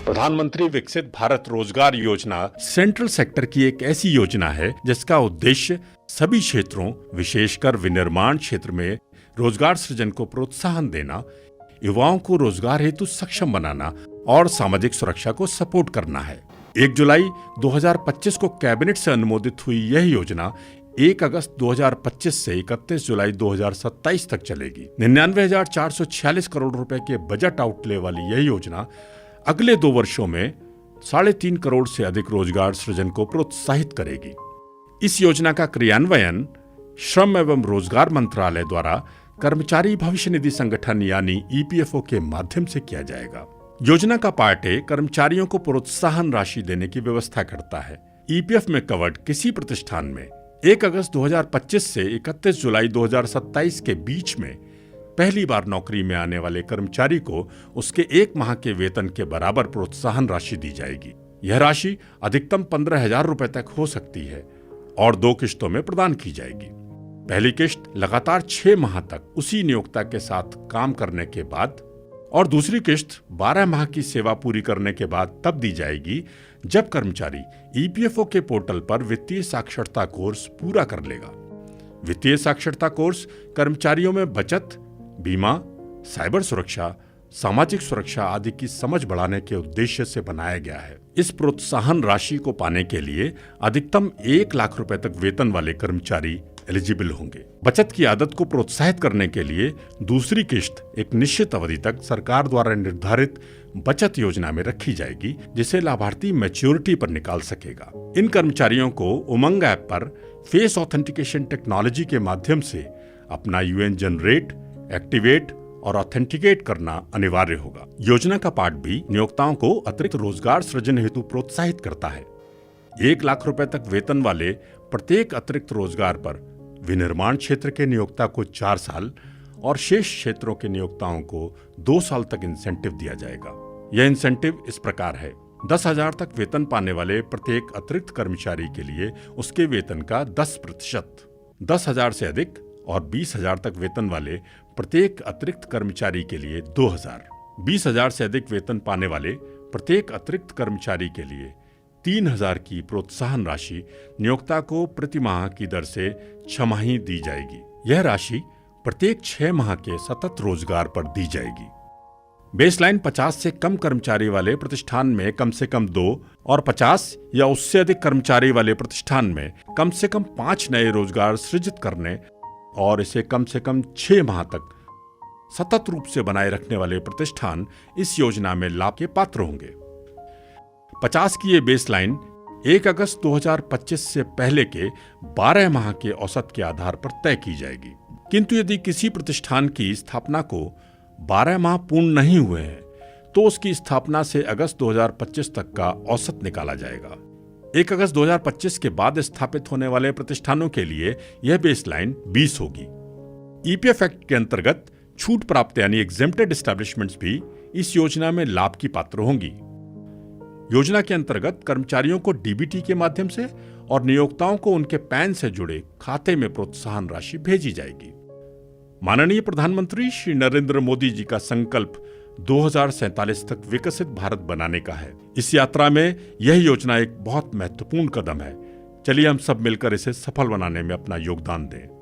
प्रधानमंत्री विकसित भारत रोजगार योजना सेंट्रल सेक्टर की एक ऐसी योजना है जिसका उद्देश्य सभी क्षेत्रों, विशेषकर विनिर्माण क्षेत्र में रोजगार सृजन को प्रोत्साहन देना, युवाओं को रोजगार हेतु सक्षम बनाना और सामाजिक सुरक्षा को सपोर्ट करना है। 1 जुलाई 2025 को कैबिनेट से अनुमोदित हुई यह योजना 1 अगस्त 2025 से 31 जुलाई 2027 तक चलेगी। 99,446 करोड़ रुपए के बजट आउटले वाली यह योजना अगले 2 वर्षों में 3.5 करोड़ से अधिक रोजगार सृजन को प्रोत्साहित करेगी। इस योजना का क्रियान्वयन श्रम एवं रोजगार मंत्रालय द्वारा कर्मचारी भविष्य निधि संगठन यानी EPFO के माध्यम से किया जाएगा। योजना का पार्ट ए कर्मचारियों को प्रोत्साहन राशि देने की व्यवस्था करता है। EPF में कवर्ड किसी प्रतिष्ठान में 1 अगस्त 2025 से 31 जुलाई 2027 के बीच में पहली बार नौकरी में आने वाले कर्मचारी को उसके 1 माह के वेतन के बराबर प्रोत्साहन राशि दी जाएगी। यह राशि अधिकतम 15,000 रुपए तक हो सकती है और 2 किश्तों में प्रदान की जाएगी। पहली किश्त लगातार 6 माह तक उसी नियोक्ता के साथ काम करने के बाद और दूसरी किश्त 12 माह की सेवा पूरी करने के बाद तब दी जाएगी जब कर्मचारी EPFO के पोर्टल पर वित्तीय साक्षरता कोर्स पूरा कर लेगा। वित्तीय साक्षरता कोर्स कर्मचारियों में बचत, बीमा, साइबर सुरक्षा, सामाजिक सुरक्षा आदि की समझ बढ़ाने के उद्देश्य से बनाया गया है। इस प्रोत्साहन राशि को पाने के लिए अधिकतम 1 लाख रुपए तक वेतन वाले कर्मचारी एलिजिबल होंगे। बचत की आदत को प्रोत्साहित करने के लिए दूसरी किश्त एक निश्चित अवधि तक सरकार द्वारा निर्धारित बचत योजना में रखी जाएगी, जिसे लाभार्थी मैच्योरिटी पर निकाल सकेगा। इन कर्मचारियों को उमंग ऐप पर फेस ऑथेंटिकेशन टेक्नोलॉजी के माध्यम से अपना UN जनरेट, एक्टिवेट और ऑथेंटिकेट करना अनिवार्य होगा। योजना का पार्ट बी नियोक्ताओं को अतिरिक्त रोजगार सृजन हेतु प्रोत्साहित करता है। 1 लाख रुपए तक वेतन वाले प्रत्येक अतिरिक्त रोजगार पर विनिर्माण क्षेत्र के नियोक्ता को 4 साल और शेष क्षेत्रों के नियोक्ताओं को 2 साल तक इंसेंटिव दिया जाएगा। यह इंसेंटिव इस प्रकार है: 10,000 तक वेतन पाने वाले प्रत्येक अतिरिक्त कर्मचारी के लिए उसके वेतन का 10%, 10,000 से अधिक और 20,000 तक वेतन वाले प्रत्येक अतिरिक्त कर्मचारी के लिए 2,000, 20,000 से अधिक वेतन पाने वाले प्रत्येक अतिरिक्त कर्मचारी के लिए 3,000 की प्रोत्साहन राशि नियोक्ता को प्रति माह की दर से 6 माही दी जाएगी। यह राशि प्रत्येक 6 माह के सतत रोजगार पर दी जाएगी। बेसलाइन 50 से कम कर्मचारी वाले प्रतिष्ठान में कम से कम 2 और 50 या उससे अधिक कर्मचारी वाले प्रतिष्ठान में कम से कम 5 नए रोजगार सृजित करने और इसे कम से कम 6 माह तक सतत रूप से बनाए रखने वाले प्रतिष्ठान इस योजना में लाभ के पात्र होंगे। 50 की ये बेसलाइन 1 अगस्त 2025 से पहले के 12 माह के औसत के आधार पर तय की जाएगी। किंतु यदि किसी प्रतिष्ठान की स्थापना को 12 माह पूर्ण नहीं हुए हैं तो उसकी स्थापना से अगस्त 2025 तक का औसत निकाला जाएगा। 1 अगस्त 2025 के बाद स्थापित होने वाले प्रतिष्ठानों के लिए यह बेसलाइन 20 होगी। EPF एक्ट के अंतर्गत छूट प्राप्त यानी एग्जेम्प्टेड एस्टैब्लिशमेंट्स भी इस योजना में लाभ की पात्र होंगी। योजना के अंतर्गत कर्मचारियों को DBT के माध्यम से और नियोक्ताओं को उनके पैन से जुड़े खाते में प्रोत्साहन राशि भेजी जाएगी। माननीय प्रधानमंत्री श्री नरेंद्र मोदी जी का संकल्प 2047 तक विकसित भारत बनाने का है। इस यात्रा में यह योजना एक बहुत महत्वपूर्ण कदम है। चलिए हम सब मिलकर इसे सफल बनाने में अपना योगदान दें।